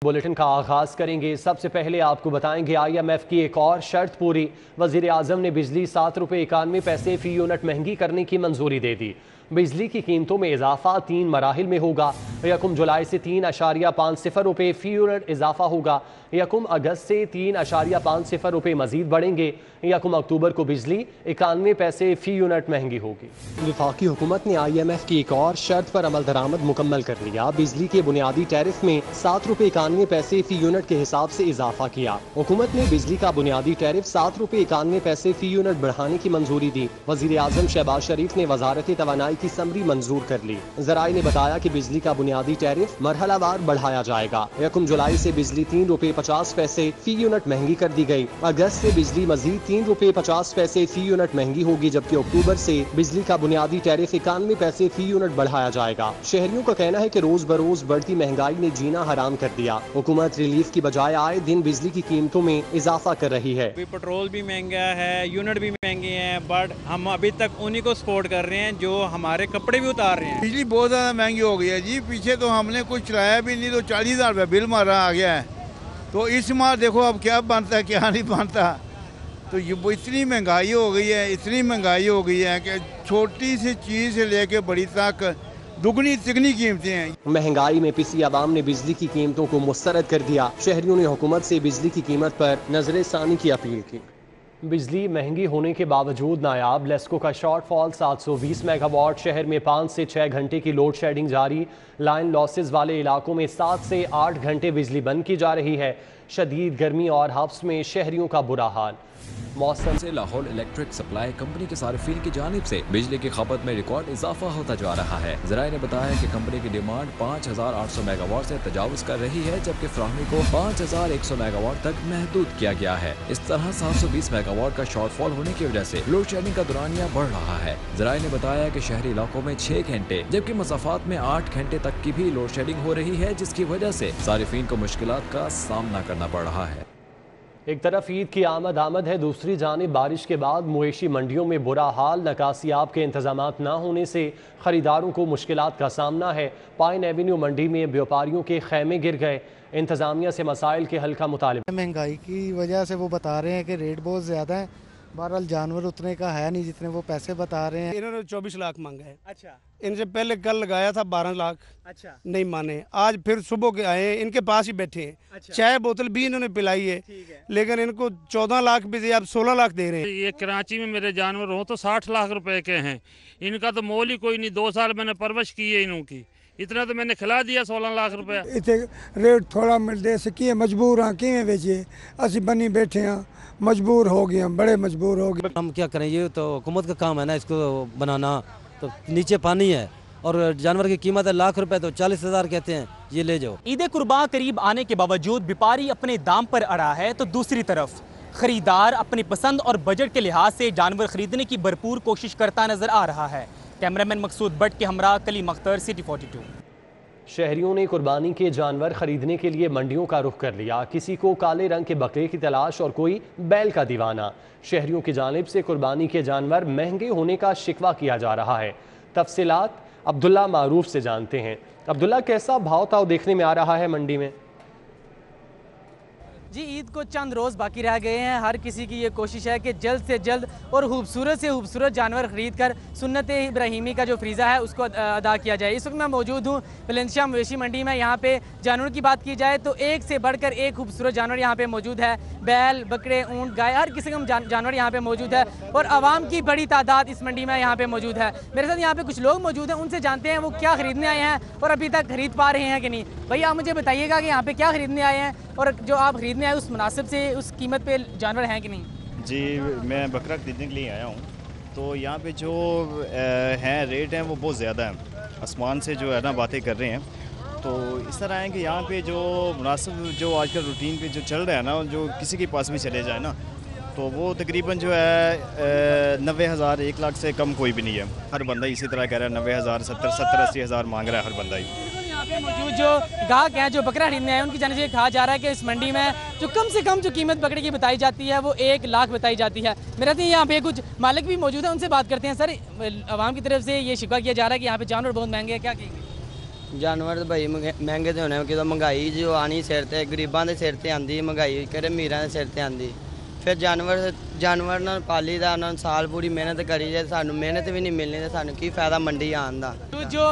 Bulletin का आगाज करेंगे। सबसे पहले आपको बताएंगे IMF की एक और शर्त पूरी। वजीर आजम ने बिजली 7 रुपये 91 पैसे फी यूनिट महंगी करने की मंजूरी दे दी। बिजली की कीमतों में इजाफा 3 मराहिल में होगा। 1 जुलाई से 3.50 रुपये फी यूनिट इजाफा होगा। 1 अगस्त से 3.50 रुपये मजीद बढ़ेंगे। 1 अक्टूबर को बिजली 91 पैसे फी यूनिट महंगी होगी। वफाकी हुकूमत ने IMF की एक और शर्त पर अमल दरामद मुकम्मल कर लिया। बिजली के बुनियादी टैरिफ में 7 रुपये 91 पैसे फी यूनिट के हिसाब से इजाफा किया। हुकूमत ने बिजली का बुनियादी टैरिफ 7 रुपये 91 पैसे फी यूनिट बढ़ाने की मंजूरी दी। वजीर आजम शहबाज शरीफ ने वजारत तवानाई की समरी मंजूर कर ली। ज़राए ने बताया कि बिजली का बुनियादी टैरिफ मरहलावार बढ़ाया जाएगा। 1 जुलाई से बिजली 3 रुपये 50 पैसे फी यूनिट महंगी कर दी गई। अगस्त से बिजली मजीद 3 रुपये 50 पैसे फी यूनिट महंगी होगी, जबकि अक्टूबर से बिजली का बुनियादी टैरिफ 91 पैसे फी यूनिट बढ़ाया जाएगा। शहरियों का कहना है कि रोज बरोज बढ़ती महंगाई ने जीना हराम कर दिया। हुकूमत रिलीफ की बजाय आए दिन बिजली की कीमतों में इजाफा कर रही है। पेट्रोल भी महंगा है, यूनिट भी महंगे हैं, बट हम अभी तक उन्हीं को सपोर्ट कर रहे हैं जो हमारे कपड़े भी उतार रहे हैं। बिजली बहुत ज़्यादा महंगी हो गई है जी। पीछे तो हमने कुछ चलाया भी नहीं तो 40,000 रुपये बिल मारा आ गया है। तो इस माह देखो अब क्या बनता है क्या नहीं बनता। तो ये इतनी महंगाई हो गई है, इतनी महंगाई हो गई है कि छोटी सी चीज़ से लेके बड़ी तक दुगनी तिगनी कीमतें हैं। महंगाई में पिसी आवाम ने बिजली की कीमतों को मुस्तरद कर दिया। शहरियों ने हुकूमत से बिजली की कीमत पर नजर सानी की अपील की। बिजली महंगी होने के बावजूद नायाब लेस्को का शॉर्टफॉल 720 मेगावाट। शहर में 5 से 6 घंटे की लोड शेडिंग जारी। लाइन लॉसेस वाले इलाकों में 7 से 8 घंटे बिजली बंद की जा रही है। शदीद गर्मी और हफ्स में शहरियों का बुरा हाल। मौसम से लाहौल इलेक्ट्रिक सप्लाई कंपनी के सार्फिन की जानिब से बिजली की खपत में रिकॉर्ड इजाफा होता जा रहा है। ज़राए ने बताया कि कंपनी की डिमांड 5,800 मेगावाट से तजावुज कर रही है, जबकि फ्राहमी को 5,100 मेगावाट तक महदूद किया गया है। इस तरह 720 मेगावाट का शॉर्टफॉल होने की वजह से लोड शेडिंग का दुरानिया बढ़ रहा है। ज़राए ने बताया कि शहरी इलाकों में 6 घंटे जबकि मसाफात में 8 घंटे तक की भी लोड शेडिंग हो रही है, जिसकी वजह से सार्फिन को मुश्किलात का सामना करना पड़ रहा है। एक तरफ ईद की आमद है, दूसरी जानिब बारिश के बाद मवेशी मंडियों में बुरा हाल। नकासियाब के इंतजामात न होने से खरीदारों को मुश्किलात का सामना है। पाइन एवेन्यू मंडी में व्यापारियों के खैमे गिर गए। इंतजामिया से मसाइल के हल का मुतालिबा। महंगाई की वजह से वो बता रहे हैं कि रेट बहुत ज़्यादा है। बहरहाल जानवर उतने का है नहीं जितने वो पैसे बता रहे हैं। इन्होंने 24 लाख मांगा है। अच्छा, इनसे पहले कल लगाया था 12 लाख। अच्छा, नहीं माने। आज फिर सुबह के आए हैं, इनके पास ही बैठे हैं। अच्छा, चाय बोतल भी इन्होंने पिलाई है, लेकिन इनको 14 लाख भी अब 16 लाख दे रहे हैं। ये कराची में मेरे जानवर हो तो 60 लाख रुपए के हैं। इनका तो मोल ही कोई नहीं। 2 साल मैंने परवरिश की है इनकी, इतना तो मैंने खिला दिया 16 लाख रुपया। इतने रेट थोड़ा मिलते सकी मजबूर हाँ कि बेचे असी बनी बैठे हाँ, मजबूर हो गए, हम बड़े मजबूर हो गए। हम क्या करें, ये तो हुकूमत का काम है ना इसको बनाना। तो नीचे पानी है और जानवर की कीमत है लाख रुपए, तो 40,000 कहते हैं, ये ले जाओ। ईद कुर्बान करीब आने के बावजूद व्यापारी अपने दाम पर अड़ा है, तो दूसरी तरफ खरीदार अपनी पसंद और बजट के लिहाज से जानवर खरीदने की भरपूर कोशिश करता नजर आ रहा है। कैमरामैन मकसूद भट्ट के हमरा कलीम अख्तर, सिटी 42। शहरियों ने कुर्बानी के जानवर खरीदने के लिए मंडियों का रुख कर लिया। किसी को काले रंग के बकरे की तलाश और कोई बैल का दीवाना। शहरियों की जानिब से कुर्बानी के जानवर महंगे होने का शिकवा किया जा रहा है। तफसीलात अब्दुल्ला मारूफ से जानते हैं। अब्दुल्ला, कैसा भाव ताव देखने में आ रहा है मंडी में? जी, ईद को चंद रोज़ बाकी रह गए हैं। हर किसी की ये कोशिश है कि जल्द से जल्द और खूबसूरत से खूबसूरत जानवर ख़रीद कर सुन्नत इब्राहिमी का जो फ़रीज़ा है उसको अदा किया जाए। इस वक्त मैं मौजूद हूँ वलेंशिया मवेशी मंडी में। यहाँ पे जानवरों की बात की जाए तो एक से बढ़कर एक खूबसूरत जानवर यहाँ पे मौजूद है। बैल, बकरे, ऊँट, गाय, हर किस्म का जानवर यहाँ पे मौजूद है और आवाम की बड़ी तादाद इस मंडी में यहाँ पे मौजूद है। मेरे साथ यहाँ पे कुछ लोग मौजूद हैं, उनसे जानते हैं वो क्या ख़रीदने आए हैं और अभी तक खरीद पा रहे हैं कि नहीं। भैया, आप मुझे बताइएगा कि यहाँ पे क्या ख़रीदने आए हैं और जो आप खरीदने आए उस मुनासिब से उस कीमत पे जानवर हैं कि नहीं? जी, मैं बकरा खरीदने के लिए आया हूँ। तो यहाँ पे जो हैं रेट हैं वो बहुत ज़्यादा हैं, आसमान से जो है ना बातें कर रहे हैं। तो इस तरह है कि यहाँ पे जो मुनासिब जो आजकल रूटीन पे जो चल रहा है ना, जो किसी के पास भी चले जाए ना, तो वो तकरीबन जो है 90,000 1 लाख से कम कोई भी नहीं है। हर बंदा इसी तरह कह रहा है 90,000 70-80,000 मांग रहा है हर बंदा ही। यहाँ पे मौजूद जो गाहक हैं जो बकरा खरीदने आए हैं उनकी जानिब से कहा जा रहा है कि इस मंडी में जो कम से कम जो कीमत बकरे की बताई जाती है वो 1 लाख बताई जाती है। मेरा तो यहाँ पे कुछ मालिक भी मौजूद है, उनसे बात करते हैं। सर, आवाम की तरफ से ये शिकवा किया जा रहा है कि यहाँ पे जानवर बहुत महंगे हैं, क्या कहेंगे? ਜਾਨਵਰ ਭਾਈ ਮਹਿੰਗੇ ਤੇ ਹੋਣੇ ਕਿਦੋਂ ਮਹਿੰਗਾਈ ਜੋ ਆਣੀ ਸਿਰ ਤੇ ਗਰੀਬਾਂ ਦੇ ਸਿਰ ਤੇ ਆਂਦੀ ਮਹਿੰਗਾਈ ਕਿਹੜੇ ਅਮੀਰਾਂ ਦੇ ਸਿਰ ਤੇ ਆਂਦੀ ਫਿਰ ਜਾਨਵਰ ਨਾਲ ਪਾਲੀ ਦਾ ਉਹਨਾਂ ਸਾਲ ਪੂਰੀ ਮਿਹਨਤ ਕਰੀ ਜੇ ਸਾਨੂੰ ਮਿਹਨਤ ਵੀ ਨਹੀਂ ਮਿਲਣੀ ਤੇ ਸਾਨੂੰ ਕੀ ਫਾਇਦਾ ਮੰਡੀ ਆਉਣ ਦਾ। तो जो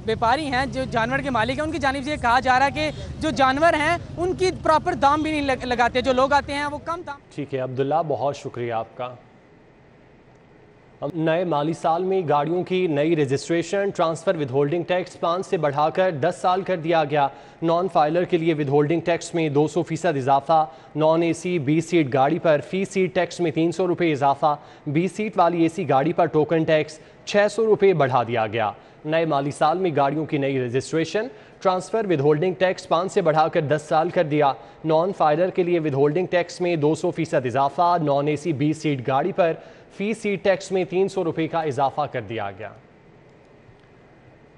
व्यापारी हैं जो जानवर के मालिक हैं उनकी जानिब से ये कहा जा रहा है कि जो जानवर हैं उनकी प्रॉपर दाम भी नहीं लगाते, जो लोग आते हैं वो कम दाम। ठीक है अब्दुल्ला, बहुत शुक्रिया आपका। नए माली साल में गाड़ियों की नई registration transfer with holding tax 5 से बढ़ाकर 10 साल कर दिया गया। नॉन फाइलर के लिए विद होल्डिंग टैक्स में 200% इजाफा, नॉन एसी 20 सीट गाड़ी पर फ़ी सीट टैक्स में 300 रुपये इजाफा, 20 सीट वाली एसी गाड़ी पर टोकन टैक्स 600 रुपये बढ़ा दिया गया। नए माली साल में गाड़ियों की नई registration transfer with holding tax 5 से बढ़ाकर 10 साल कर दिया। नॉन फाइलर के लिए विद होल्डिंग टैक्स में 200% इजाफा, नॉन एसी 20 सीट गाड़ी पर फ़ी सीट टैक्स में 300 रुपये का इजाफा कर दिया गया।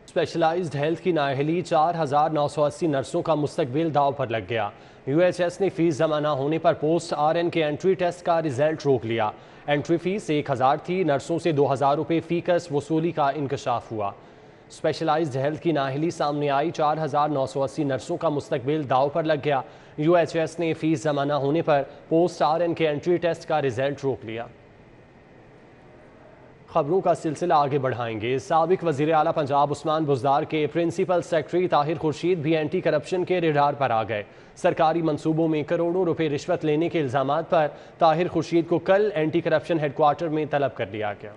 स्पेशलाइज्ड हेल्थ की नाअहली 4,980 नर्सों का मुस्तकबिल दाव पर लग गया। UHS ने फीस जमा न होने पर पोस्ट RN के एंट्री टेस्ट का रिजल्ट रोक लिया। एंट्री फीस 1,000 थी, नर्सों से 2,000 रुपये फ़ीकस वसूली का इंकशाफ हुआ। स्पेशलाइज्ड हेल्थ की नाअहली सामने आई, 4,980 नर्सों का मुस्तकबिल दाव पर लग गया। UHS ने फीस जमा न होने पर पोस्ट RN के एंट्री टेस्ट का रिजल्ट रोक लिया। खबरों का सिलसिला आगे बढ़ाएंगे। साबिक वज़ीर आला पंजाब उस्मान बुज़दार के प्रिंसिपल सेक्रेटरी ताहिर खुर्शीद भी एंटी करप्शन के रेडार पर आ गए। सरकारी मंसूबों में करोड़ों रुपए रिश्वत लेने के इल्ज़ामात पर ताहिर खुर्शीद को कल एंटी करप्शन हेडक्वार्टर में तलब कर लिया गया।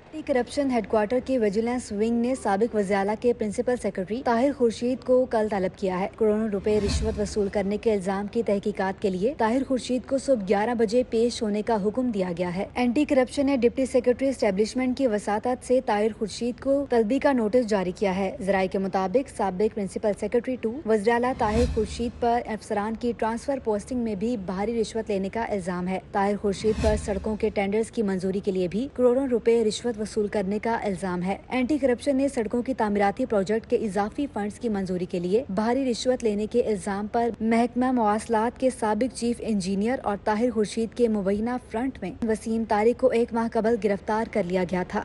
एंटी करप्शन हेडक्वार्टर की विजिलेंस विंग ने साबिक वज़ीर आला के प्रिंसिपल सेक्रेटरी ताहिर खुर्शीद को कल तलब किया है। करोड़ों रुपए रिश्वत वसूल करने के इल्जाम की तहकीकात के लिए ताहिर खुर्शीद को सुबह 11 बजे पेश होने का हुक्म दिया गया है। एंटी करप्शन ने डिप्टी सेक्रेटरी एस्टेब्लिशमेंट की वसातत से ताहिर खुर्शीद को तलबी का नोटिस जारी किया है। ज़राए के मुताबिक साबिक प्रिंसिपल सेक्रेटरी 2 वज़ीर आला ताहिर खुर्शीद पर अफसरान की ट्रांसफर पोस्टिंग में भी भारी रिश्वत लेने का इल्जाम है। ताहिर खुर्शीद पर सड़कों के टेंडर्स की मंजूरी के लिए भी करोड़ों रुपए रिश्वत वसूल करने का इल्जाम है। एंटी करप्शन ने सड़कों की तामीराती प्रोजेक्ट के इजाफी फंड्स की मंजूरी के लिए भारी रिश्वत लेने के इल्जाम पर महकमा मवासलात के साबिक चीफ इंजीनियर और ताहिर खुर्शीद के मुबैना फ्रंट में वसीम तारिक को 1 माह कबल गिरफ्तार कर लिया गया था।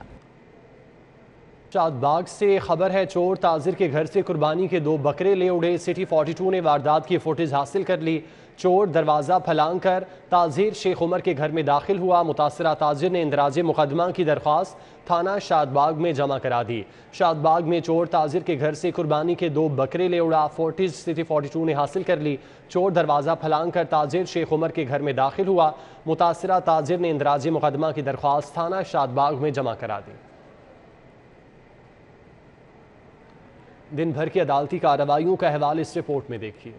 शादबाग से खबर है, चोर ताजिर के घर से कुर्बानी के 2 बकरे ले उड़े। सिटी 42 ने वारदात की फुटेज हासिल कर ली। चोर दरवाज़ा फलांग कर ताजिर शेख उमर के घर में दाखिल हुआ। मुतासरा ताजिर ने इंदराज मुकदमा की दरख्वास्त थाना शादबाग में जमा करा दी। शादबाग में चोर ताजिर के घर से कुर्बानी के 2 बकरे ले उड़ा। फुटेज सिटी 42 ने हासिल कर ली। चोर दरवाज़ा फलांग कर ताजिर शेख उमर के घर में दाखिल हुआ। मुतासरा ताजिर ने इंदराज मुकदमा की दरख्वास्त थाना शादबाग में जमा करा दी। दिन भर की अदालती कार्रवाइयों का अहवाल इस रिपोर्ट में देखिए।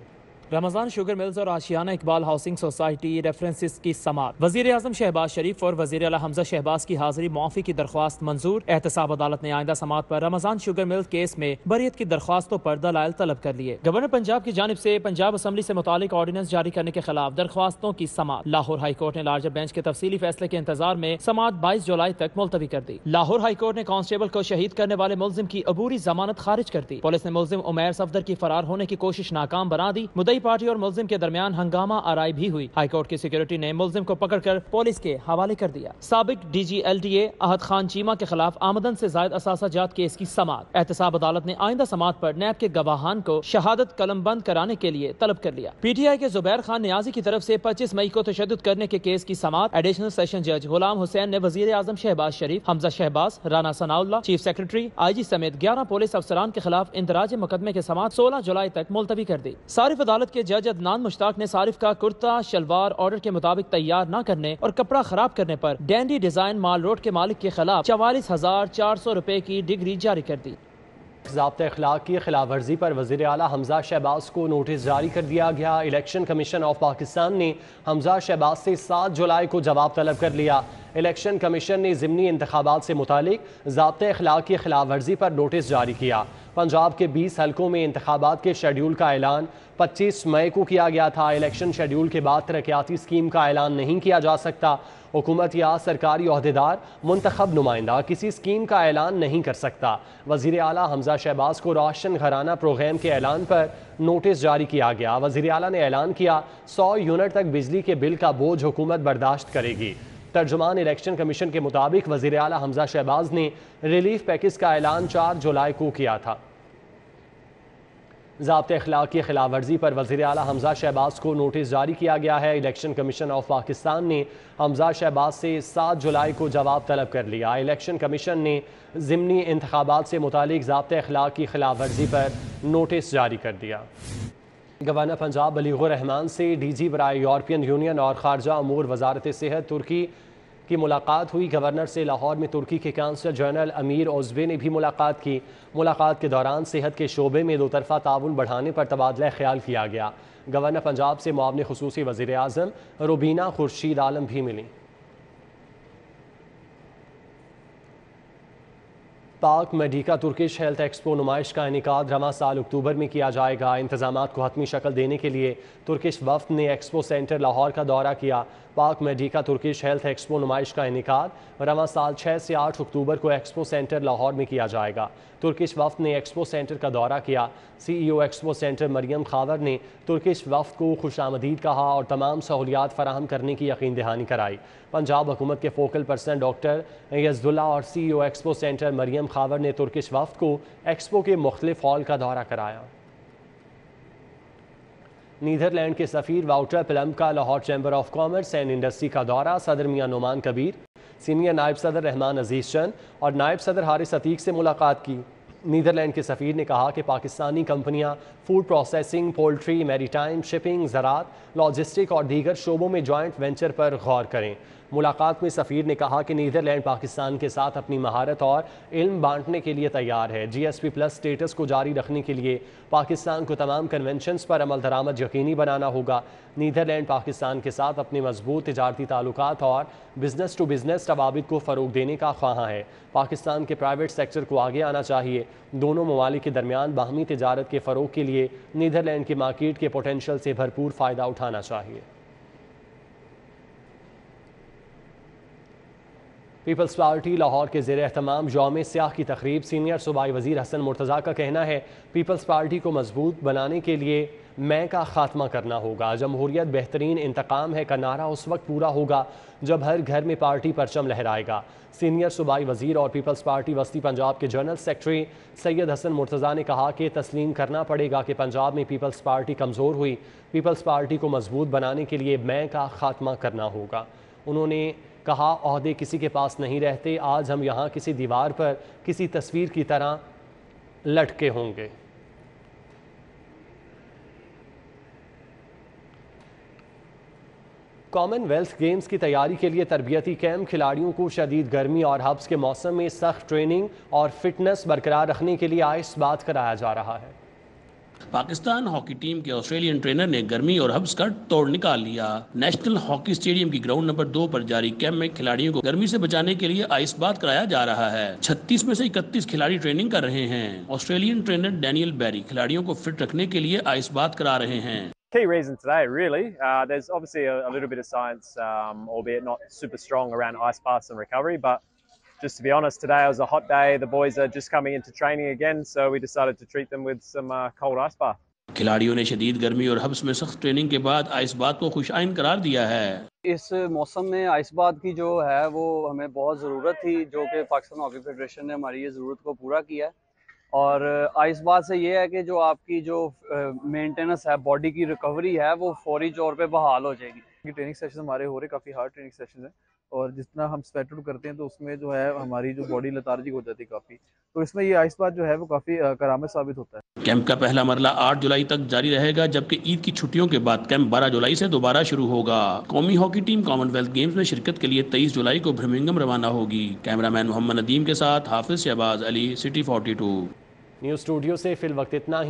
रमज़ान शुगर मिल्स और आशियाना इकबाल हाउसिंग सोसाइटी रेफरेंसेस की समाअत। वज़ीर आज़म शहबाज शरीफ और वज़ीर आला हमजा शहबाज की हाजिरी मुआफ़ी की दरख्वास्त मंजूर। एहतसाब अदालत ने आइंदा समाअत पर रमज़ान शुगर मिल्स केस में बरियत की दरख्वास्तों पर दलाइल तलब कर लिए। गवर्नर पंजाब की जानिब से पंजाब असम्बली से मुतालिक ऑर्डिनेंस जारी करने के खिलाफ दरख्वास्तों की समाअत। लाहौर हाई कोर्ट ने लार्जर बेंच के तफसीली फैसले के इंतजार में समाअत 22 जुलाई तक मुलतवी कर दी। लाहौर हाई कोर्ट ने कांस्टेबल को शहीद करने वाले मुलजिम की अबूरी जमानत खारिज कर दी। पुलिस ने मुलजिम उमैर सफदर की फरार होने की कोशिश नाकाम बना दी। मुद्दई पार्टी और मुलजिम के दरमियान हंगामा आराई भी हुई। हाईकोर्ट की सिक्योरिटी ने मुलजिम को पकड़कर पुलिस के हवाले कर दिया। साबिक DG LDA अहद खान चीमा के खिलाफ आमदन से जायद असासाजात केस की समाअत। एहतसाब अदालत ने आइंदा समाअत पर नैब के गवाहान को शहादत कलम बंद कराने के लिए तलब कर लिया। PTI के जुबैर खान नियाजी की तरफ से 25 मई को तशद्दुद करने के केस की समाअत। एडिशनल सेशन जज गुलाम हुसैन ने वजीर आजम Shahbaz Sharif, Hamza Shahbaz, Rana Sanaullah, chief secretary, IG समेत 11 पुलिस अफसरान के खिलाफ इंदराज मुकदमे के समाअत 16 जुलाई तक मुलतवी कर दी। सारिफ अदालत के जज अदनान मुश्ताक ने सारिफ का कुर्ता शलवार ऑर्डर के मुताबिक तैयार न करने और कपड़ा खराब करने पर डैंडी डिजाइन माल रोड के मालिक के खिलाफ 44,400 रुपए की डिग्री जारी कर दी। ज़ाब्ते अखलाक की खिलाफ वर्जी पर वज़ीर आला हमजा शहबाज को नोटिस जारी कर दिया गया। इलेक्शन कमीशन ऑफ पाकिस्तान ने हमजा शहबाज से 7 जुलाई को जवाब तलब कर लिया। इलेक्शन कमीशन ने ज़िमनी इंतखाबात से मुतालिक ज़ाब्ते अखलाक की खिलाफ वर्जी पर नोटिस जारी किया। पंजाब के 20 हलकों में इंतखाबात के शेड्यूल का ऐलान 25 मई को किया गया था। इलेक्शन शेड्यूल के बाद तरक्याती स्कीम का ऐलान नहीं किया जा सकता। हुकूमत या सरकारी ओहदेदार मुंतखब नुमाइंदा किसी स्कीम का ऐलान नहीं कर सकता। वज़ीर आला हमजा शहबाज को राशन घराना प्रोग्राम के ऐलान पर नोटिस जारी किया गया। वज़ीर आला ने ऐलान किया 100 यूनिट तक बिजली के बिल का बोझ हुकूमत बर्दाश्त करेगी। तर्जुमान इलेक्शन कमीशन के मुताबिक वज़ीर आला हमजा शहबाज ने रिलीफ पैकेज का ऐलान 4 जुलाई को किया था। ضابطۂ اخلاق کی خلاف ورزی پر وزیر اعلیٰ حمزہ شہباز کو نوٹس جاری کیا گیا ہے۔ الیکشن کمیشن آف پاکستان نے حمزہ شہباز سے 7 جولائی کو جواب طلب کر لیا۔ الیکشن کمیشن نے ضمنی انتخابات سے متعلق ضابطۂ اخلاق کی خلاف ورزی پر نوٹس جاری کر دیا۔ گورنر پنجاب بلیغ الرحمان سے ڈی جی برائے یورپین یونین اور خارجہ امور وزارت صحت ترکی کی ملاقات ہوئی۔ گورنر سے لاہور میں ترکی کے کانسل جنرل امیر عزبے نے بھی ملاقات کی۔ ملاقات کے دوران صحت کے شعبے میں 2 طرفہ تعاون بڑھانے پر تبادلہ خیال کیا گیا۔ گورنر پنجاب سے معاون خصوصی وزیر اعظم روبینہ خورشید عالم بھی ملیں۔ پاک میڈیکا ترکش ہیلتھ ایکسپو نمائش کا انعقاد رواں سال اکتوبر میں کیا جائے گا۔ انتظامات کو حتمی شکل دینے کے لیے ترکش وفد نے ایکسپو سینٹر لاہور کا دورہ کیا۔ پاک میڈیکا ترکش ہیلتھ ایکسپو نمائش کا انعقاد رواں سال 6 سے 8 اکتوبر کو ایکسپو سینٹر لاہور میں کیا جائے گا۔ ترکش وفد نے ایکسپو سینٹر کا دورہ کیا۔ سی ای او ایکسپو سینٹر مریم خاور نے ترکش وفد کو خوش آمدید کہا اور تمام سہولیات فراہم کرنے کی یقین دہانی کرائی۔ پنجاب حکومت کے فوکل پرسن ڈاکٹر یزداللہ اور سی ای او ایکسپو سینٹر مریم خاور نے ترکش وفد کو ایکسپو کے مختلف ہال کا دورہ کرایا۔ نیدرلینڈ کے سفیر واؤٹر پلم کا Lahore chamber of commerce and industry کا دورہ۔ صدر میاں نعمان کبیر، سینئر نائب صدر رحمان عزیز چند اور نائب صدر حارث عتیق سے ملاقات کی۔ نیدرلینڈ کے سفیر نے کہا کہ پاکستانی کمپنیاں فوڈ پروسیسنگ، پولٹری، میری ٹائم، شپنگ، زراعت، لاجسٹک اور دیگر شعبوں میں جوائنٹ وینچر پر غور کریں۔ ملاقات میں سفیر نے کہا کہ نیدرلینڈ پاکستان کے ساتھ اپنی مہارت اور علم بانٹنے کے لیے تیار ہے۔ جی ایس پی پلس سٹیٹس کو جاری رکھنے کے لیے پاکستان کو تمام کنونشنز پر عمل درآمد یقینی بنانا ہوگا۔ نیدرلینڈ پاکستان کے ساتھ اپنے مضبوط تجارتی تعلقات اور بزنس ٹو بزنس روابط کو فروغ دینے کا خواہاں ہے۔ پاکستان کے پرائیویٹ سیکٹر کو آگے آنا چاہیے۔ دونوں ممالک کے درمیان باہمی تجارت کے فروغ کے لیے نیدرلینڈ کی مارکیٹ کے پوٹینشل سے بھرپور فائدہ اٹھانا چاہیے۔ پیپلز پارٹی لاہور کے زیر اہتمام یوم سیاہ کی تقریب۔ سینئر صوبائی وزیر حسن مرتضیٰ کا کہنا ہے پیپلز پارٹی کو مضبوط بنانے کے لیے میں کا خاتمہ کرنا ہوگا۔ جمہوریت بہترین انتقام ہے کا نعرہ اس وقت پورا ہوگا جب ہر گھر میں پارٹی پرچم لہرائے گا۔ سینئر صوبائی وزیر اور پیپلز پارٹی وسطی پنجاب کے جنرل سیکرٹری سید حسن مرتضیٰ نے کہا کہ تسلیم کرنا پڑے گا کہ پنجاب میں پیپلز پارٹی کمزور ہوئی۔ پیپلز پارٹی کو مضبوط بنانے کے لیے میں کا خاتمہ کرنا ہوگا۔ انہوں نے کہا عہدے کسی کے پاس نہیں رہتے، آج ہم یہاں کسی دیوار پر کسی تصویر کی طرح لٹکے ہوں گے۔ کامن ویلتھ گیمز کی تیاری کے لیے تربیتی کیمپ۔ کھلاڑیوں کو شدید گرمی اور ہبس کے موسم میں سخت ٹریننگ اور فٹنس برقرار رکھنے کے لیے آئس بات کرایا جا رہا ہے۔ پاکستان ہاکی ٹیم کے آسٹریلین ٹرینر نے گرمی اور ہبس کا توڑ نکال لیا۔ نیشنل ہاکی اسٹیڈیم کی گراؤنڈ نمبر 2 پر جاری کیمپ میں کھلاڑیوں کو گرمی سے بچانے کے لیے آئس بات کرایا جا رہا ہے۔ 36 میں سے 31 کھلاڑی ٹریننگ کر رہے ہیں۔ آسٹریلین ٹرینر ڈینیل بیری کھلاڑیوں کو فٹ رکھنے کے لیے آئس بات کرا رہے ہیں۔ Key reason today, really, there's obviously a little bit of science, albeit not super strong, around ice baths and recovery. But just to be honest, today was a hot day. The boys are just coming into training again, so we decided to treat them with some cold ice bath. کھلاڑیوں نے شدید گرمی اور hubs میں سخت training کے بعد ice بات کو خوش آئند قرار دیا ہے۔ اس موسم میں آئس بات کی جو ہے وہ ہمیں بہت ضرورت تھی، جو کہ پاکستان ہاکی فیڈریشن نے ہماری یہ ضرورت کو پورا کیا ہے۔ اور آئس بات سے یہ ہے کہ جو آپ کی جو مینٹیننس ہے، باڈی کی ریکوری ہے، وہ فوری طور پہ بحال ہو جائے گی۔ ٹریننگ سیشن ہمارے ہو رہے کافی ہارڈ ٹریننگ سیشن ہیں، اور جتنا ہم سویٹ آؤٹ کرتے ہیں تو اس میں جو ہے ہماری جو باڈی لیتارجک ہو جاتی ہے کافی، تو اس میں یہ آئس بات جو ہے وہ کافی کارآمد ثابت ہوتا ہے۔ کیمپ کا پہلا مرحلہ 8 جولائی تک جاری رہے گا، جبکہ عید کی چھٹیوں کے بعد کیمپ 12 جولائی سے دوبارہ شروع ہوگا۔ قومی hockey team common wealth games میں شرکت کے لیے 23 جولائی کو برمنگھم روانہ ہوگی۔ کیمرہ مین محمد ندیم کے ساتھ حافظ شہباز علی، سٹی 42۔ نیوز اسٹوڈیو سے فی الوقت اتنا ہی۔